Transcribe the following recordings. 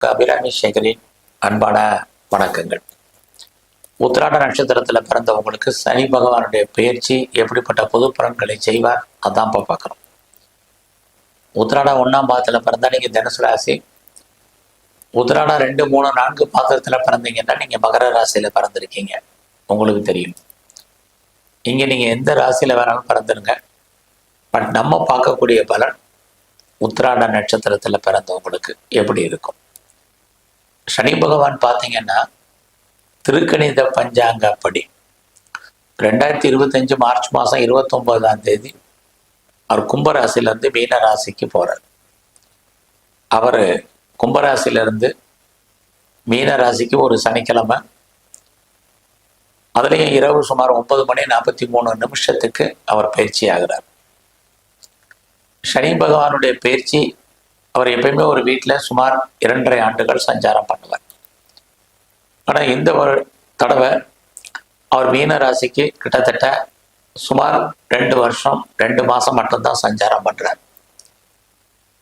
அபிராமி சேகரின் அன்பான வணக்கங்கள். உத்திராட நட்சத்திரத்தில் பிறந்தவங்களுக்கு சனி பகவானுடைய பயிற்சி எப்படிப்பட்ட பொது பலன்களை செய்வார் அதான் இப்போ பார்க்குறோம். உத்திராடம் 1ஆம் பாதத்தில் பிறந்தா நீங்கள் தனுசு ராசி, உத்திராடம் 2, 3, 4 பாதத்தில் பிறந்தீங்கன்னா நீங்கள் மகர ராசியில் பிறந்திருக்கீங்க. உங்களுக்கு தெரியும். இங்கே நீங்கள் எந்த ராசியில் வேணாலும் பிறந்துருங்க. பட் நம்ம பார்க்கக்கூடிய பலன் உத்திராட நட்சத்திரத்தில் பிறந்தவங்களுக்கு எப்படி இருக்கும். சனி பகவான் பார்த்தீங்கன்னா திருக்கணித பஞ்சாங்கப்படி 2025 மார்ச் மாதம் 29ஆம் தேதி அவர் கும்பராசிலேருந்து மீன ராசிக்கு போகிறார். அவர் கும்பராசிலிருந்து மீன ராசிக்கு ஒரு சனிக்கிழமை, அதுலேயும் இரவு சுமார் 9:43 அவர் பயிற்சி ஆகிறார். சனி பகவானுடைய பயிற்சி அவர் எப்பயுமே ஒரு வீட்டில் சுமார் 2.5 ஆண்டுகள் சஞ்சாரம் பண்ணுவார். ஆனால் இந்த ஒரு தடவை அவர் மீன ராசிக்கு கிட்டத்தட்ட சுமார் 2 வருஷம் 2 மாதம் மட்டும்தான் சஞ்சாரம் பண்ணுறார்.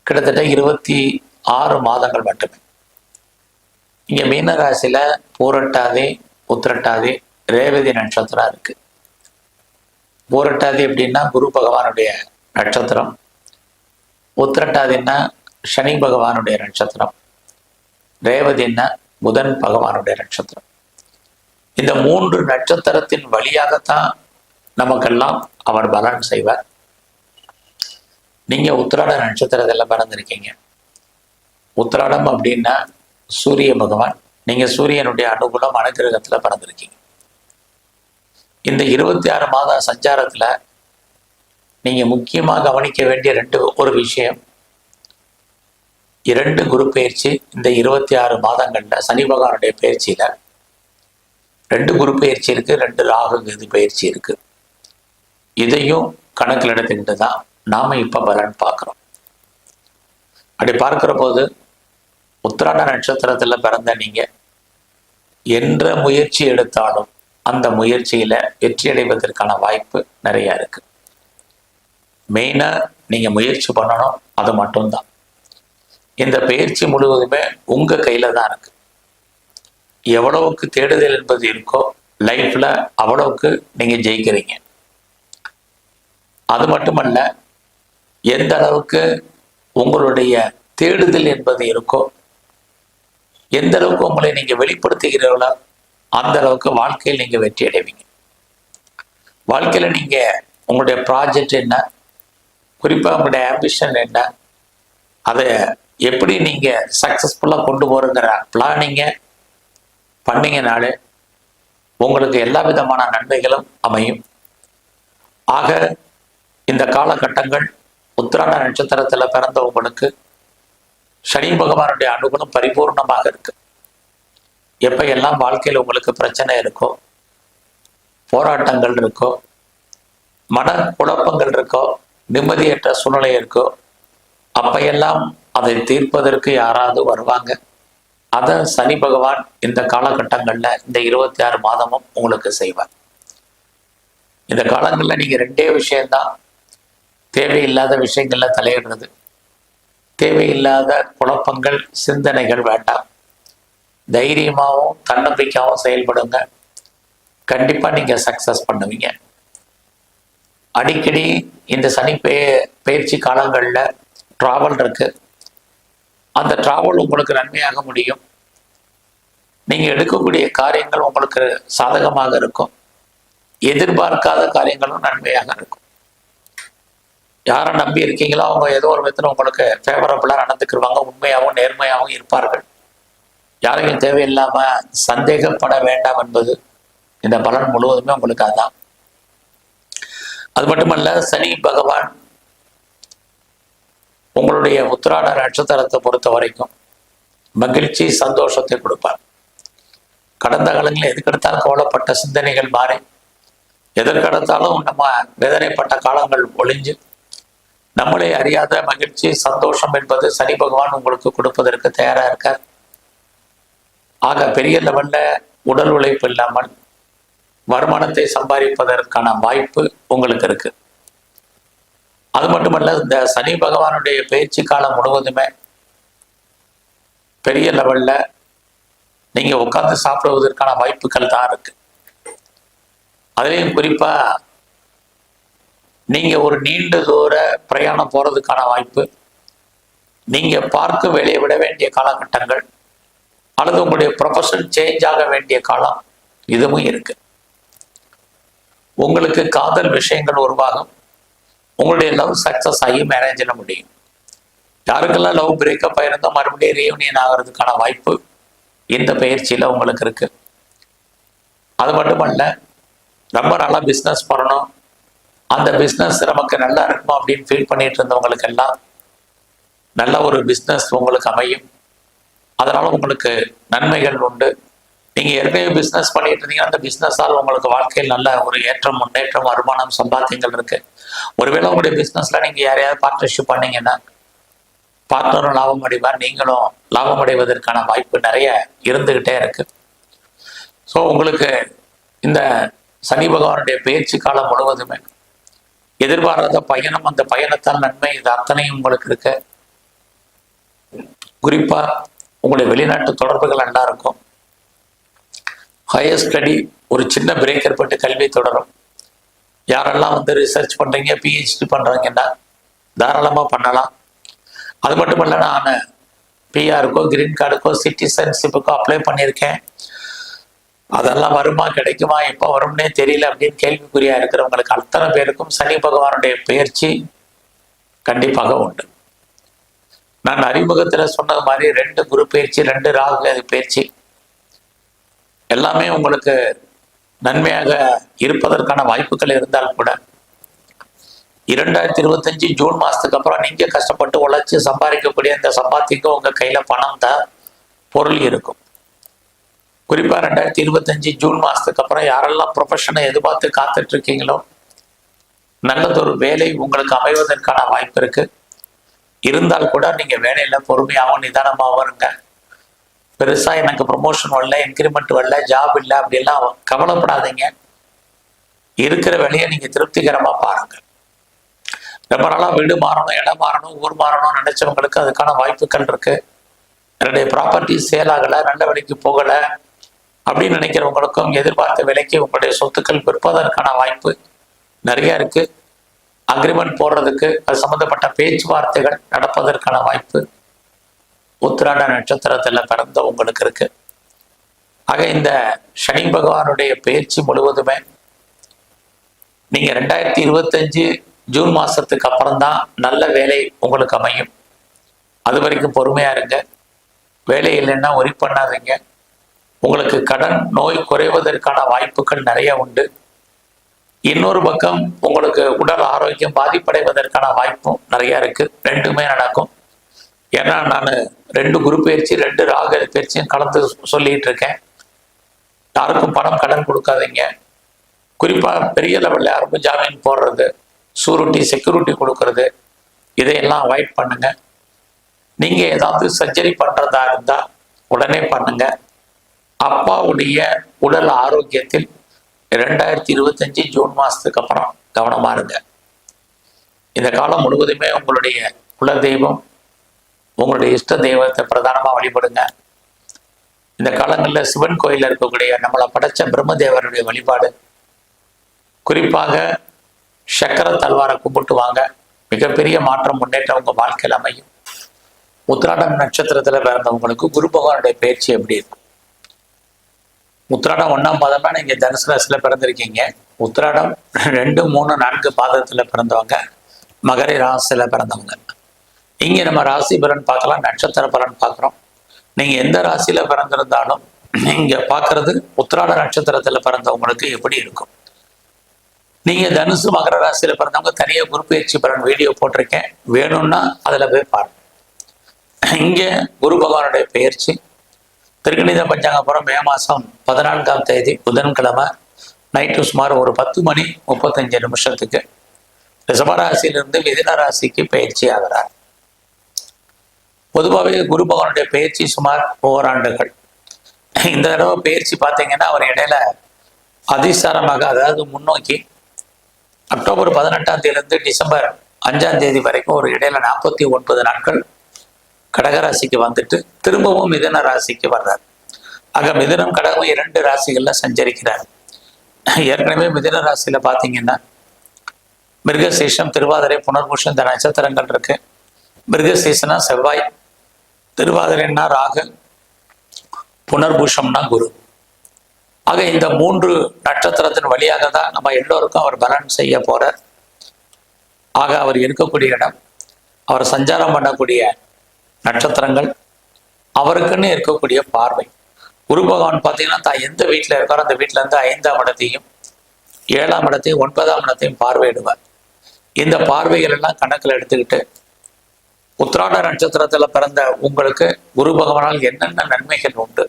கிட்டத்தட்ட 26 மாதங்கள் மட்டுமே. இங்கே மீன ராசியில் பூரட்டாதி, உத்திரட்டாதி, ரேவதி நட்சத்திரம் இருக்குது. பூரட்டாதி எப்படின்னா குரு பகவானுடைய நட்சத்திரம், உத்திரட்டாதின்னா சனி பகவானுடைய நட்சத்திரம், ரேவதின்னா புதன் பகவானுடைய நட்சத்திரம். இந்த 3 நட்சத்திரத்தின் வழியாகத்தான் நமக்கெல்லாம் அவர் பலன் செய்வார். நீங்க உத்திராட நட்சத்திரத்தில் பிறந்திருக்கீங்க. உத்திராடம் அப்படின்னா சூரிய பகவான், நீங்க சூரியனுடைய அனுகூலம் அனுகிரகத்தில் பிறந்திருக்கீங்க. இந்த 26 மாத சஞ்சாரத்துல நீங்க முக்கியமாக கவனிக்க வேண்டிய ஒரு விஷயம், 2 குரு பயிற்சி. இந்த 26 மாதங்கள்ல சனி பகவானுடைய பயிற்சியில 2 குரு பயிற்சி இருக்கு, 2 ராகு கேது பயிற்சி இருக்கு. இதையும் கணக்கில் எடுத்துக்கிட்டு தான் நாம இப்ப பலன் பார்க்கிறோம். அப்படி பார்க்கிற போது உத்திராட நட்சத்திரத்துல பிறந்த நீங்க என்ற முயற்சி எடுத்தாலும் அந்த முயற்சியில வெற்றி அடைவதற்கான வாய்ப்பு நிறைய இருக்கு. மெயினா நீங்க முயற்சி பண்ணணும், அது மட்டும்தான். இந்த பயிற்சி முழுவதுமே உங்க கையில தான் இருக்கு. எவ்வளவுக்கு தேடுதல் என்பது இருக்கோ லைஃப்ல அவ்வளவுக்கு நீங்க ஜெயிக்கிறீங்க. அது மட்டுமல்ல, எந்த அளவுக்கு உங்களுடைய தேடுதல் என்பது இருக்கோ, எந்த அளவுக்கு உங்களை நீங்க வெளிப்படுத்துகிறீர்களோ அந்த அளவுக்கு வாழ்க்கையில் நீங்க வெற்றி அடைவீங்க. வாழ்க்கையில நீங்க உங்களுடைய ப்ராஜெக்ட் என்ன, குறிப்பா உங்களுடைய ஆம்பிஷன் என்ன, அதை எப்படி நீங்க சக்சஸ்ஃபுல்லா கொண்டு போறங்கிற பிளானிங்க பண்ணீங்கனாலே உங்களுக்கு எல்லா விதமான நன்மைகளும் அமையும். ஆக இந்த காலகட்டங்கள் உத்திராட நட்சத்திரத்துல பிறந்தவங்களுக்கு சனி பகவானுடைய அனுகூலம் பரிபூர்ணமாக இருக்கு. எப்ப எல்லாம் வாழ்க்கையில் உங்களுக்கு பிரச்சனை இருக்கோ, போராட்டங்கள் இருக்கோ, மன குழப்பங்கள் இருக்கோ, நிம்மதியற்ற சூழ்நிலை இருக்கோ, அப்பையெல்லாம் அதை தீர்ப்பதற்கு யாராவது வருவாங்க. அதை சனி பகவான் இந்த காலகட்டங்கள்ல இந்த 26 மாதமும் உங்களுக்கு செய்வார். இந்த காலங்கள்ல நீங்க 2 விஷயம்தான், தேவையில்லாத விஷயங்கள்ல தலையிடுறது, தேவையில்லாத குழப்பங்கள் சிந்தனைகள் வேண்டாம். தைரியமாகவும் தன்னம்பிக்கையாகவும் செயல்படுங்க. கண்டிப்பா நீங்க சக்சஸ் பண்ணுவீங்க. அடிக்கடி இந்த சனி பயிற்சி காலங்கள்ல டிராவல் இருக்கு. அந்த டிராவல் உங்களுக்கு நன்மையாக முடியும். நீங்க எடுக்கக்கூடிய காரியங்கள் உங்களுக்கு சாதகமாக இருக்கும். எதிர்பார்க்காத காரியங்களும் நன்மையாக இருக்கும். யாரை நம்பி இருக்கீங்களோ அவங்க ஏதோ ஒரு விதத்தில் உங்களுக்கு ஃபேவரபிளா நடந்துக்கிடுவாங்க. உண்மையாகவும் நேர்மையாகவும் இருப்பார்கள். யாரையும் தேவையில்லாம சந்தேகப்பட வேண்டாம் என்பது இந்த பலன் முழுவதுமே உங்களுக்கு அதான். அது மட்டுமல்ல, சனி பகவான் உங்களுடைய உத்திராட நட்சத்திரத்தை பொறுத்த வரைக்கும் மகிழ்ச்சி சந்தோஷத்தை கொடுப்பார். கடந்த காலங்களில் எதுக்கெடுத்தாலும் கவலைப்பட்ட சிந்தனைகள் மாறி எதற்கெடுத்தாலும் நம்ம வேதனைப்பட்ட காலங்கள் ஒளிஞ்சு நம்மளே அறியாத மகிழ்ச்சி சந்தோஷம் என்பது சனி பகவான் உங்களுக்கு கொடுப்பதற்கு தயாரா இருக்கார். ஆக பெரிய லெவல்ல உடல் உழைப்பு இல்லாமல் வருமானத்தை சம்பாதிப்பதற்கான வாய்ப்பு உங்களுக்கு இருக்கு. அது மட்டுமல்ல, இந்த சனி பகவானுடைய பயிற்சி காலம் முழுவதுமே பெரிய லெவல்ல நீங்க உட்கார்ந்து சாப்பிடுவதற்கான வாய்ப்புகள் தான் இருக்கு. அதுலேயும் குறிப்பா நீங்க ஒரு நீண்ட தூர பிரயாணம் போறதுக்கான வாய்ப்பு, நீங்க பார்க்க வேலையை விட வேண்டிய காலகட்டங்கள், அல்லது உங்களுடைய ப்ரொஃபஷன் சேஞ்ச் ஆக வேண்டிய காலம், இதுவும் இருக்கு. உங்களுக்கு காதல் விஷயங்கள் உருவாகும். உங்களுடைய லவ் சக்சஸ் ஆகி மேரேஜில் முடியும். யாருக்கெல்லாம் லவ் பிரேக்கப் ஆயிருந்தோ மறுபடியும் ரீயூனியன் ஆகிறதுக்கான வாய்ப்பு இந்த பயிற்சியில் உங்களுக்கு இருக்கு. அது மட்டுமல்ல, ரொம்ப நாளாக பிஸ்னஸ் பண்ணணும், அந்த பிஸ்னஸ் நமக்கு நல்லா இருக்குமா அப்படின்னு ஃபீல் பண்ணிட்டு இருந்தவங்களுக்கு எல்லாம் நல்ல ஒரு பிஸ்னஸ் உங்களுக்கு அமையும். அதனால உங்களுக்கு நன்மைகள் உண்டு. நீங்கள் ஏற்கனவே பிஸ்னஸ் பண்ணிட்டு இருந்தீங்கன்னா அந்த பிஸ்னஸால் உங்களுக்கு வாழ்க்கையில் நல்ல ஒரு ஏற்றம், முன்னேற்றம், வருமானம், சம்பாத்தியங்கள் இருக்கு. ஒருவேளை உங்களுடைய பிஸ்னஸ்ல நீங்கள் யாரையாவது பார்ட்னர்ஷிப் பண்ணீங்கன்னா பார்ட்னரும் லாபம் அடைவார், நீங்களும் லாபம் அடைவதற்கான வாய்ப்பு நிறைய இருந்துகிட்டே இருக்கு. ஸோ உங்களுக்கு இந்த சனி பகவானுடைய பயிற்சி காலம் முழுவதுமே எதிர்பாராத பயணம், அந்த பயணத்தால் நன்மை, இது அத்தனையும் உங்களுக்கு இருக்கு. குறிப்பா உங்களுடைய வெளிநாட்டு தொடர்புகள் நல்லா இருக்கும். ஹையர் ஸ்டடி, ஒரு சின்ன பிரேக் ஏற்பட்டு கல்வி தொடரும். யாரெல்லாம் ரிசர்ச் பண்றீங்க, பிஹெச்டி பண்றீங்கன்னா தாராளமா பண்ணலாம். அது மட்டும் இல்லை, நான் பிஆருக்கோ கிரீன் கார்டுக்கோ சிட்டிசன்ஷிப்புக்கோ அப்ளை பண்ணியிருக்கேன், அதெல்லாம் வருமா, கிடைக்குமா, எப்போ வரும்னே தெரியல அப்படின்னு கேள்விக்குறியா இருக்கிறவங்களுக்கு அத்தனை பேருக்கும் சனி பகவானுடைய பயிற்சி கண்டிப்பாக உண்டு. நான் அறிமுகத்தில் சொன்னது மாதிரி 2 குரு பயிற்சி, 2 ராகு பயிற்சி எல்லாமே உங்களுக்கு நன்மையாக இருப்பதற்கான வாய்ப்புகள் இருந்தால் கூட 2025 ஜூன் மாசத்துக்கு அப்புறம் நீங்க கஷ்டப்பட்டு உழைச்சி சம்பாதிக்கக்கூடிய இந்த சம்பாத்திக்கு உங்க கையில பணம் தான் பொருள் இருக்கும். குறிப்பா 2025 ஜூன் மாசத்துக்கு அப்புறம் யாரெல்லாம் ப்ரொஃபஷனை எதிர்பார்த்து காத்துட்டு இருக்கீங்களோ நல்லதொரு வேலை உங்களுக்கு அமைவதற்கான வாய்ப்பு இருக்கு. இருந்தால் கூட நீங்க வேலையில பொறுமையாகவும் நிதானமாகவும் இருங்க. பெருசா எனக்கு ப்ரொமோஷன் வரல, இன்க்ரிமெண்ட் வரல, ஜாப் இல்லை அப்படிலாம் கவலைப்படாதீங்க. இருக்கிற வேலையை நீங்க திருப்திகரமா பாருங்க. ரொம்ப நாளா வீடு மாறணும், இடம் மாறணும், ஊர் மாறணும்னு நினைச்சவங்களுக்கு அதுக்கான வாய்ப்புகள் இருக்கு. என்னுடைய ப்ராப்பர்ட்டி சேல் ஆகலை, நல்ல விலைக்கு போகலை அப்படின்னு நினைக்கிறவங்களுக்கும் எதிர்பார்த்த விலைக்கு உங்களுடைய சொத்துக்கள் விற்பதற்கான வாய்ப்பு நிறைய இருக்கு. அக்ரிமெண்ட் போடுறதுக்கு அது சம்பந்தப்பட்ட பேச்சுவார்த்தைகள் நடப்பதற்கான வாய்ப்பு உத்திராட நட்சத்திரத்துல பிறந்த உங்களுக்கு இருக்கு. ஆக இந்த சனி பகவானுடைய பயிற்சி முழுவதுமே நீங்க 2025 ஜூன் மாசத்துக்கு அப்புறம் தான் நல்ல வேலை உங்களுக்கு அமையும். அது வரைக்கும் பொறுமையா இருங்க. வேலை இல்லைன்னா ஒரி பண்ணாதீங்க. உங்களுக்கு கடன் நோய் குறைவதற்கான வாய்ப்புகள் நிறைய உண்டு. இன்னொரு பக்கம் உங்களுக்கு உடல் ஆரோக்கியம் பாதிப்படைவதற்கான வாய்ப்பும் நிறைய இருக்கு. ரெண்டுமே நடக்கும். ஏன்னா நான் 2 குரு பயிற்சி 2 ராகு பயிற்சியும் கலந்து சொல்லிட்டு இருக்கேன். யாருக்கும் பணம் கடன் கொடுக்காதீங்க. குறிப்பா பெரிய லெவலில் யாருக்கும் ஜாமீன் போடுறது, சூரிட்டி செக்யூரிட்டி கொடுக்கறது, இதையெல்லாம் அவாய்ட் பண்ணுங்க. நீங்க ஏதாவது சர்ஜரி பண்றதா இருந்தா உடனே பண்ணுங்க. அப்பாவுடைய உடல் ஆரோக்கியத்தில் 2025 ஜூன் மாசத்துக்கு அப்புறம் கவனமா இருங்க. இந்த காலம் முழுவதுமே உங்களுடைய குல தெய்வம், உங்களுடைய இஷ்ட தெய்வத்தை பிரதானமா வழிபடுங்க. இந்த காலங்களில் சிவன் கோயிலில் இருக்கக்கூடிய நம்மளை படைச்ச பிரம்மதேவருடைய வழிபாடு, குறிப்பாக சக்கர தல்வாரை கும்பிட்டு வாங்க. மிகப்பெரிய மாற்றம், முன்னேற்றம் உங்க வாழ்க்கையில் அமையும். உத்திராடம் நட்சத்திரத்துல பிறந்தவங்களுக்கு குரு பகவானுடைய பயிற்சி எப்படி இருக்கும்? உத்திராடம் 1ஆம் பாதம்னா நீங்க தனுசு ராசியில பிறந்திருக்கீங்க. உத்திராடம் 2, 3, 4 பாதத்துல பிறந்தவங்க மகர ராசியில பிறந்தவங்க. இங்க நம்ம ராசி பலன் பார்க்கலாம், நட்சத்திர பலன் பார்க்குறோம். நீங்க எந்த ராசியில பிறந்திருந்தாலும் நீங்க பார்க்கறது உத்திராட நட்சத்திரத்துல பிறந்தவங்களுக்கு எப்படி இருக்கும். நீங்க தனுசு மகர ராசியில பிறந்தவங்க தனியா குரு பயிற்சி பலன் வீடியோ போட்டிருக்கேன், வேணும்னா அதுல போய் பாருங்க. இங்க குரு பகவானுடைய பயிற்சி திருக்கணித பஞ்சாங்கப்புறம் மே மாதம் 14ஆம் தேதி புதன்கிழமை நைட்டு சுமார் ஒரு 10:35 ரிஷபராசியிலிருந்து மிதுன ராசிக்கு பயிற்சி ஆகிறார். பொதுவாகவே குரு பகவானுடைய பயிற்சி சுமார் 4 ஆண்டுகள். இந்த தடவை பயிற்சி பார்த்தீங்கன்னா அவர் இடையில அதிசாரமாக, அதாவது முன்னோக்கி அக்டோபர் 18ஆம் தேதியிலிருந்து டிசம்பர் 5ஆம் தேதி வரைக்கும் ஒரு இடையில 49 நாட்கள் கடகராசிக்கு வந்துட்டு திரும்பவும் மிதுன ராசிக்கு வர்றார். ஆக மிதுனம் கடகம் 2 ராசிகள்ல சஞ்சரிக்கிறார். ஏற்கனவே மிதுன ராசியில பாத்தீங்கன்னா மிருகசீஷம், திருவாதிரை, புனர்பூஷம் இந்த நட்சத்திரங்கள் இருக்கு. மிருகசீசனா செவ்வாய், திருவாதிரைன்னா ராகு, புனர்பூஷம்னா குரு. ஆக இந்த 3 நட்சத்திரத்தின் வழியாக தான் நம்ம எல்லோருக்கும் அவர் பலன் செய்ய போறார். ஆக அவர் இருக்கக்கூடிய இடம், அவர் சஞ்சாரம் பண்ணக்கூடிய நட்சத்திரங்கள், அவருக்குன்னு இருக்கக்கூடிய பார்வை. குரு பகவான் பார்த்தீங்கன்னா தான் எந்த வீட்டில் இருக்காரோ அந்த வீட்டில இருந்து 5ஆம் இடத்தையும் 7ஆம் இடத்தையும் 9ஆம் இடத்தையும் பார்வையிடுவார். இந்த பார்வைகள் எல்லாம் கணக்கில் எடுத்துக்கிட்டு உத்திராட நட்சத்திரத்துல பிறந்த உங்களுக்கு குரு பகவானால் என்னென்ன நன்மைகள் உண்டு,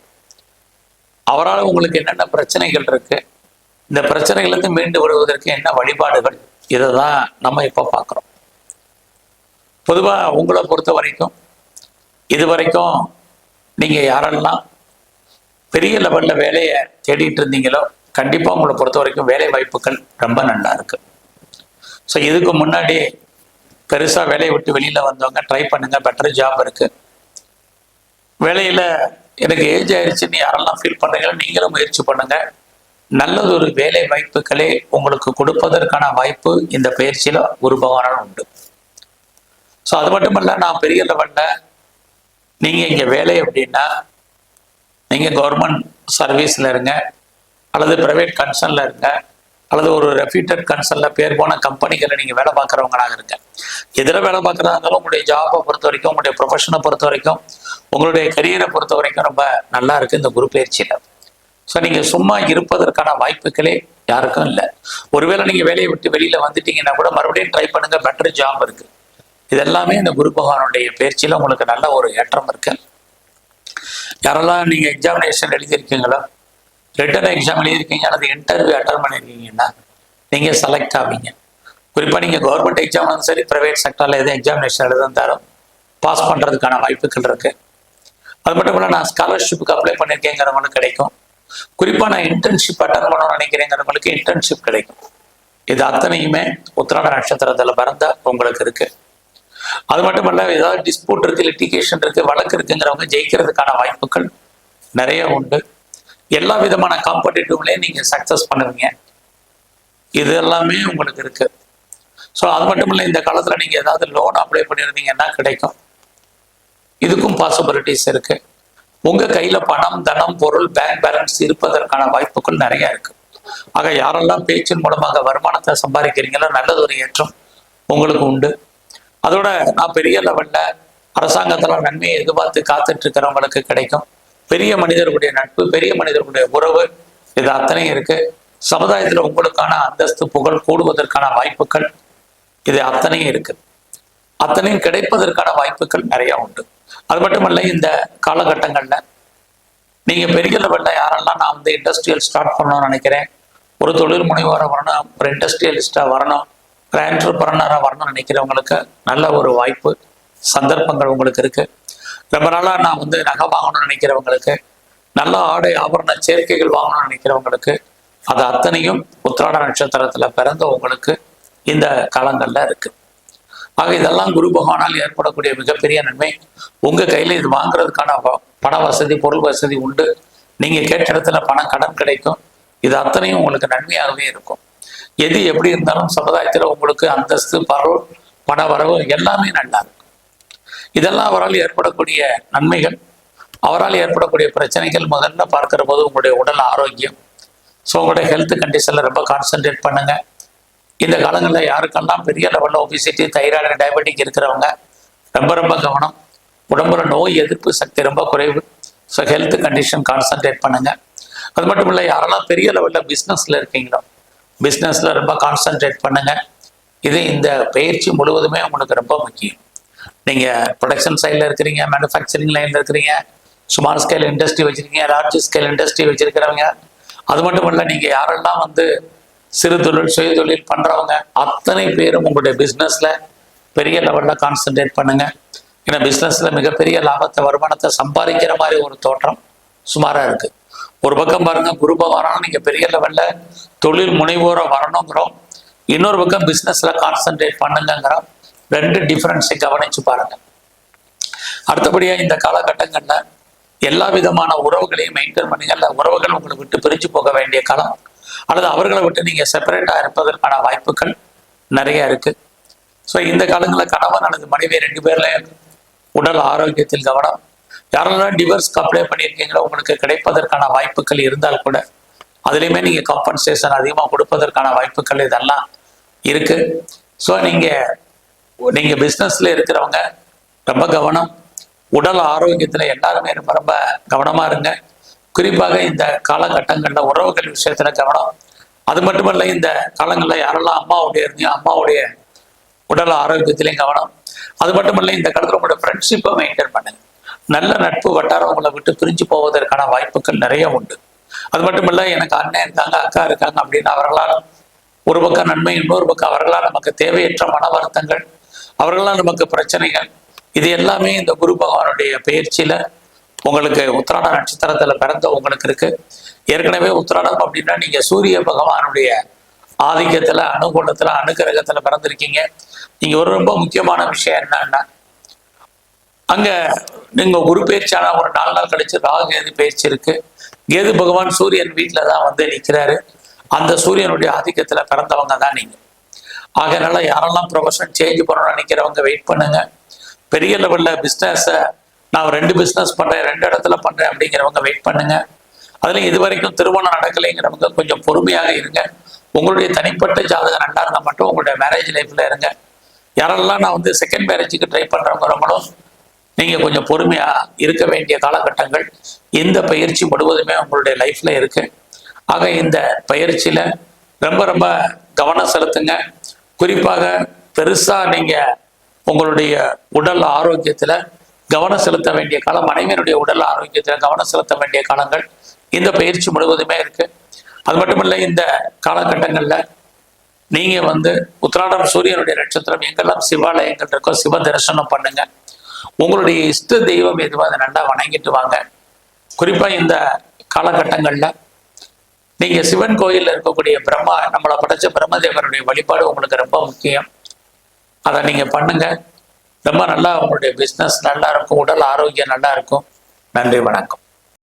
அவரால் உங்களுக்கு என்னென்ன பிரச்சனைகள் இருக்கு, இந்த பிரச்சனைகளிலிருந்து மீண்டு வருவதற்கு என்ன வழிபாடுகள், இதை தான் நம்ம இப்போ பார்க்குறோம். பொதுவாக உங்களை பொறுத்த வரைக்கும் இதுவரைக்கும் நீங்கள் யாரெல்லாம் பெரிய லெவலில் வேலையை தேடிட்டு இருந்தீங்களோ கண்டிப்பாக உங்களை பொறுத்த வரைக்கும் வேலை வாய்ப்புகள் ரொம்ப நல்லா இருக்கு. ஸோ இதுக்கு முன்னாடி பெருசாக வேலையை விட்டு வெளியில் வந்தவங்க ட்ரை பண்ணுங்க, பெட்டர் ஜாப் இருக்கு. வேலையில் எனக்கு ஏஜ் ஆயிடுச்சுன்னு யாரெல்லாம் ஃபீல் பண்ணுறீங்களோ நீங்களும் முயற்சி பண்ணுங்க. நல்லது ஒரு வேலை வாய்ப்புகளே உங்களுக்கு கொடுப்பதற்கான வாய்ப்பு இந்த பயிற்சியில் குரு பகவானால் உண்டு. ஸோ அது மட்டும் இல்லை, நான் பெரிய லெவலில் நீங்கள் இங்கே வேலை அப்படின்னா நீங்கள் கவர்மெண்ட் சர்வீஸில் இருங்க, அல்லது ப்ரைவேட் கன்சர்னில் இருங்க, அல்லது ஒரு ரெப்யூட்டட் கன்சர்னில் பேர் போன கம்பெனிகளை நீங்கள் வேலை பார்க்குறவங்களாக இருங்க. எதில் வேலை பார்க்குறதா இருந்தாலும் உங்களுடைய ஜாபை பொறுத்த வரைக்கும், உங்களுடைய ப்ரொஃபஷனை பொறுத்த வரைக்கும், உங்களுடைய கரியரை பொறுத்த வரைக்கும் ரொம்ப நல்லா இருக்குது இந்த குரு பயிற்சியில். ஸோ நீங்கள் சும்மா இருப்பதற்கான வாய்ப்புகளே யாருக்கும் இல்லை. ஒருவேளை நீங்கள் வேலையை விட்டு வெளியில் வந்துட்டீங்கன்னா கூட மறுபடியும் ட்ரை பண்ணுங்கள், பெட்டர் ஜாப் இருக்குது. இதெல்லாமே இந்த குரு பகவானுடைய பயிற்சியில் உங்களுக்கு நல்ல ஒரு ஏற்றம் இருக்கு. யாரெல்லாம் நீங்கள் எக்ஸாமினேஷன் எழுதியிருக்கீங்களோ, ரிட்டன் எக்ஸாம் எழுதியிருக்கீங்க அல்லது இன்டர்வியூ அட்டன் பண்ணியிருக்கீங்கன்னா நீங்கள் செலக்ட் ஆவீங்க. குறிப்பாக நீங்கள் கவர்மெண்ட் எக்ஸாம் சரி, ப்ரைவேட் செக்டரில் எதுவும் எக்ஸாமினேஷன் எழுதிருந்தாலும் பாஸ் பண்ணுறதுக்கான வாய்ப்புகள் இருக்குது. அது மட்டும் இல்லை, நான் ஸ்காலர்ஷிப்புக்கு அப்ளை பண்ணியிருக்கேங்கிறவங்களுக்கு கிடைக்கும். குறிப்பாக நான் இன்டர்ன்ஷிப் அட்டன் பண்ணணும்னு நினைக்கிறேங்கிறவங்களுக்கு இன்டர்ன்ஷிப் கிடைக்கும். இது அத்தனையுமே உத்திராட நட்சத்திரத்தில் பிறந்த உங்களுக்கு இருக்கு. அது மட்டும் இல்ல, ஏதாவது டிஸ்பியூட் இருக்கு, லிட்டிகேஷன் இருக்கு, வழக்கு இருக்குங்கிறவங்க ஜெயிக்கிறதுக்கான வாய்ப்புகள் நிறைய உண்டு. எல்லா விதமான காம்படிட்டிவ்லையும் நீங்க சக்சஸ் பண்ணுவீங்க. இது எல்லாமே உங்களுக்கு இருக்கு. ஸோ அது மட்டும் இல்லை, இந்த காலத்துல நீங்க ஏதாவது லோன் அப்ளை பண்ணியிருந்தீங்கன்னா கிடைக்கும். இதுக்கும் பாசிபிலிட்டிஸ் இருக்கு. உங்க கையில பணம், தனம், பொருள், பேங்க் பேலன்ஸ் இருப்பதற்கான வாய்ப்புகள் நிறைய இருக்கு. ஆக யாரெல்லாம் பேச்சின் மூலமாக வருமானத்தை சம்பாதிக்கிறீங்களோ நல்லது ஒரு ஏற்றம் உங்களுக்கு உண்டு. அதோட நான் பெரிய லெவல்ல அரசாங்கத்துல நன்மையை எதிர்பார்த்து காத்துட்டு இருக்கிறவங்களுக்கு கிடைக்கும். பெரிய மனிதர்களுடைய நட்பு, பெரிய மனிதர்களுடைய உறவு, இது அத்தனையும் இருக்கு. சமுதாயத்துல உங்களுக்கான அந்தஸ்து, புகழ் கூடுவதற்கான வாய்ப்புகள் இது அத்தனையும் இருக்கு. அத்தனையும் கிடைப்பதற்கான வாய்ப்புகள் நிறைய உண்டு. அது மட்டுமல்ல, இந்த காலகட்டங்கள்ல நீங்க பெரிய லெவல்ல யாரெல்லாம் நான் வந்து இண்டஸ்ட்ரியல் ஸ்டார்ட் பண்ணணும்னு நினைக்கிறேன், ஒரு தொழில் முனைவோராக வரணும், ஒரு இண்டஸ்ட்ரியலிஸ்டா வரணும், ஒரு என்டர்பிரனராக வரணும்னு நினைக்கிறவங்களுக்கு நல்ல ஒரு வாய்ப்பு, சந்தர்ப்பங்கள் உங்களுக்கு இருக்கு. ரொம்ப நாளா நான் வந்து நகை வாங்கணும்னு நினைக்கிறவங்களுக்கு, நல்ல ஆடை ஆபரண சேர்க்கைகள் வாங்கணும்னு நினைக்கிறவங்களுக்கு, அது அத்தனையும் உத்திராட நட்சத்திரத்துல பிறந்த உங்களுக்கு இந்த காலங்கள்ல இருக்கு. ஆக இதெல்லாம் குரு பகவானால் ஏற்படக்கூடிய மிகப்பெரிய நன்மை. உங்க கையில இது வாங்குறதுக்கான பண வசதி, பொருள் வசதி உண்டு. நீங்க கேட்ட இடத்துல பணம், கடன் கிடைக்கும். இது அத்தனையும் உங்களுக்கு நன்மையாகவே இருக்கும். எது எப்படி இருந்தாலும் சமுதாயத்துல உங்களுக்கு அந்தஸ்து, பரவல், பண வரவு எல்லாமே நல்லா இருக்கும். இதெல்லாம் அவரால் ஏற்படக்கூடிய நன்மைகள். அவரால் ஏற்படக்கூடிய பிரச்சனைகள் முதல்ல பார்க்கிற போது உங்களுடைய உடல் ஆரோக்கியம். ஸோ உங்களுடைய ஹெல்த் கண்டிஷன்ல ரொம்ப கான்சென்ட்ரேட் பண்ணுங்க. இந்த காலங்களில் யாருக்கெல்லாம் பெரிய லெவலில் ஒபிசிட்டி, தைராய்டு, டயபெட்டிக் இருக்கிறவங்க ரொம்ப ரொம்ப கவனம். உடம்புல நோய் எதிர்ப்பு சக்தி ரொம்ப குறைவு. ஸோ ஹெல்த் கண்டிஷன் கான்சென்ட்ரேட் பண்ணுங்க. அது மட்டும் இல்லை, யாரெல்லாம் பெரிய லெவலில் பிஸ்னஸ்ல இருக்கீங்களோ பிஸ்னஸ்ல ரொம்ப கான்சென்ட்ரேட் பண்ணுங்க. இது இந்த பயிற்சி முழுவதுமே உங்களுக்கு ரொம்ப முக்கியம். நீங்க ப்ரொடக்ஷன் சைடில் இருக்கிறீங்க, மேனுஃபேக்சரிங் லைன்ல இருக்கிறீங்க, ஸ்மால் ஸ்கேல் இண்டஸ்ட்ரி வச்சிருக்கீங்க, லார்ஜ் ஸ்கேல் இண்டஸ்ட்ரி வச்சிருக்கிறவங்க, அது மட்டும் இல்லை நீங்க யாரெல்லாம் வந்து சிறு தொழில், சுய தொழில் பண்றவங்க அத்தனை பேரும் உங்களுடைய பிஸ்னஸ்ல பெரிய லெவல்ல கான்சென்ட்ரேட் பண்ணுங்க. ஏன்னா பிஸ்னஸ்ல மிகப்பெரிய லாபத்தை, வருமானத்தை சம்பாதிக்கிற மாதிரி ஒரு தோற்றம் சுமாரா இருக்கு. ஒரு பக்கம் பாருங்க, குரு பகவானாலும் நீங்க பெரிய லெவல்ல தொழில் முனைவோரை வரணுங்கிறோம், இன்னொரு பக்கம் பிஸ்னஸ்ல கான்சென்ட்ரேட் பண்ணுங்கிறோம். ரெண்டு டிஃபரன்ஸை கவனிச்சு பாருங்க. அடுத்தபடியா இந்த காலகட்டங்கள்ல எல்லா விதமான உறவுகளையும் மெயின்டைன் பண்ணுங்க. அல்ல உறவுகள் உங்களை விட்டு பிரிஞ்சு போக வேண்டிய காலம், அல்லது அவர்களை விட்டு நீங்க செப்பரேட்டா இருப்பதற்கான வாய்ப்புகள் நிறைய இருக்கு. ஸோ இந்த காலங்களில் கணவன் அல்லது மனைவி 2 பேர்லையும் உடல் ஆரோக்கியத்தில் கவனம். யாரெல்லாம் டிவோர்ஸ்க்கு அப்ளை பண்ணியிருக்கீங்களோ உங்களுக்கு கிடைப்பதற்கான வாய்ப்புகள் இருந்தால் கூட அதுலேயுமே நீங்கள் காம்பன்சேஷன் அதிகமாக கொடுப்பதற்கான வாய்ப்புகள் இதெல்லாம் இருக்கு. ஸோ நீங்கள் பிஸ்னஸில் இருக்கிறவங்க ரொம்ப கவனம். உடல் ஆரோக்கியத்தில் எல்லாருமே ரொம்ப ரொம்ப கவனமாக இருங்க. குறிப்பாக இந்த காலகட்டங்களில் உறவுகள் விஷயத்தில் கவனம். அது மட்டுமல்ல, இந்த காலங்களில் யாரெல்லாம் அம்மாவுடைய இருந்தீங்க அம்மாவுடைய உடல் ஆரோக்கியத்திலையும் கவனம். அது மட்டுமல்ல, இந்த காலத்தில் உங்களோட ஃப்ரெண்ட்ஷிப்பை மெயின்டைன் பண்ணுங்க. நல்ல நட்பு வட்டாரம் உங்களை விட்டு பிரிஞ்சு போவதற்கான வாய்ப்புகள் நிறைய உண்டு. அது மட்டுமல்ல, எனக்கு அண்ணன் இருக்காங்க அக்கா இருக்காங்க அப்படின்னு அவர்களால் ஒரு பக்கம் நன்மை, இன்னொரு பக்கம் அவர்களால் நமக்கு தேவையற்ற மன வருத்தங்கள், அவர்களால் நமக்கு பிரச்சனைகள், இது எல்லாமே இந்த குரு பகவானுடைய பயிற்சியில உங்களுக்கு உத்திராட நட்சத்திரத்துல பிறந்த உங்களுக்கு இருக்கு. ஏற்கனவே உத்திராடம் அப்படின்னா நீங்க சூரிய பகவானுடைய ஆதிக்கத்துல அனுகூலத்துல அனுகிரகத்துல பிறந்திருக்கீங்க. நீங்க ஒரு ரொம்ப முக்கியமான விஷயம் என்னன்னா, அங்க நீங்க குரு பயிற்சியான ஒரு 4 நாள் கழிச்சு ராகு கேது பயிற்சி இருக்கு. கேது பகவான் சூரியன் வீட்டில தான் வந்து நிற்கிறாரு. அந்த சூரியனுடைய ஆதிக்கத்துல பிறந்தவங்க தான் நீங்க. ஆகையினால யாரெல்லாம் ப்ரொஃபஷன் சேஞ்ச் பண்ணணும்னு நினைக்கிறவங்க வெயிட் பண்ணுங்க. பெரிய லெவல்ல பிஸ்னஸை நான் 2 பிஸ்னஸ் பண்றேன், 2 இடத்துல பண்றேன் அப்படிங்கிறவங்க வெயிட் பண்ணுங்க. அதுல இது வரைக்கும் திருமணம் நடக்கலைங்கிறவங்க கொஞ்சம் பொறுமையாக இருங்க. உங்களுடைய தனிப்பட்ட ஜாதகம் நல்லா இருந்தால் மட்டும் உங்களுடைய மேரேஜ் லைஃப்ல இருங்க. யாரெல்லாம் நான் வந்து செகண்ட் மேரேஜுக்கு ட்ரை பண்றவங்களும் நீங்க கொஞ்சம் பொறுமையா இருக்க வேண்டிய காலகட்டங்கள் இந்த பயிற்சி முழுவதுமே உங்களுடைய லைஃப்ல இருக்கு. ஆக இந்த பயிற்சியில ரொம்ப ரொம்ப கவனம் செலுத்துங்க. குறிப்பாக பெருசா நீங்க உங்களுடைய உடல் ஆரோக்கியத்துல கவனம் செலுத்த வேண்டிய காலம், மனைவியினுடைய உடல் ஆரோக்கியத்துல கவனம் செலுத்த வேண்டிய காலங்கள் இந்த பயிற்சி முழுவதுமே இருக்கு. அது மட்டுமல்ல, இந்த காலகட்டங்கள்ல நீங்க வந்து உத்திராடம் சூரியனுடைய நட்சத்திரம் எங்கெல்லாம் சிவாலயங்கள் இருக்கோ சிவ தரிசனம் பண்ணுங்க. உங்களுடைய இஷ்ட தெய்வம் எதுவோ அதை நல்லா வணங்கிட்டு வாங்க. குறிப்பா இந்த காலகட்டங்கள்ல நீங்க சிவன் கோயில்ல இருக்கக்கூடிய பிரம்மா, நம்மளை படைச்ச பிரம்மதேவனுடைய வழிபாடு உங்களுக்கு ரொம்ப முக்கியம். அதை நீங்க பண்ணுங்க. ரொம்ப நல்லா உங்களுடைய பிஸ்னஸ் நல்லா இருக்கும், உடல் ஆரோக்கியம் நல்லா இருக்கும். நன்றி, வணக்கம்.